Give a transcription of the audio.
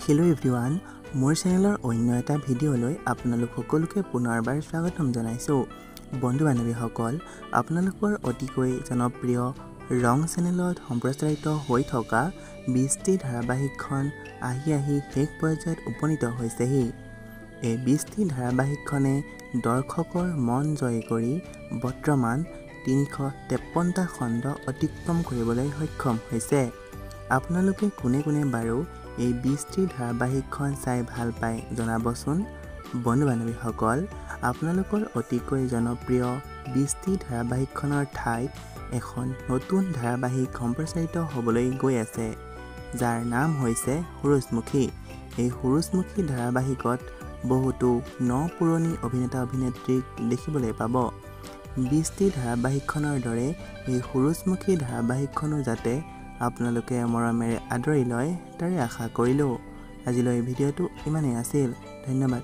hello everyone मोर चेनेলৰ অন্য এটা ভিডিঅলৈ আপোনালোক সকলোকে পুনৰবাৰ স্বাগতম জনাইছো বন্ধু বান্ধৱীসকল আপোনালোকৰ অতিকৈ জনপ্ৰিয় ৰং চেনেলত সম্প্ৰচাৰিত হৈ থকা 20টি ধাৰাবাহিকখন আহি শেষ পৰ্যায়ত উপনীত হৈছেহি এই 20টি ধাৰাবাহিকখনে দৰ্শকৰ মন জয় কৰি বৰ্তমান 353টা খণ্ড অতিক্ৰম কৰিবলৈ সক্ষম হৈছে আপোনালোকে কোনে বাৰু এই 20টি ধাৰাবাহিকখন চাই ভাল পায় জনাবচোন বন্ধু বান্ধৱীসকল আপোনালোকৰ অতিকৈ জনপ্ৰিয় 20টি ধাৰাবাহিকখনৰ ঠাইত এখন নতুন ধাৰাবাহিক সম্প্ৰচাৰিত হ'বলৈ গৈ আছে যাৰ নাম হৈছে সূৰুযমুখী এই সূৰুযমুখী ধাৰাবাহিকত বহুতো পুৰণি অভিনেতা অভিনেত্ৰীক দেখিবলৈ পাব 20টি ধাৰাবাহিকখনৰ দৰে এই সূৰুযমুখী ধাৰাবাহিকখনো যাতে আপোনালোকে মৰমেৰে আদৰি লয় তাৰে আশা কৰিলো আজিলৈ ভিডিঅ'টো ইমানেই আছিল ধন্যবাদ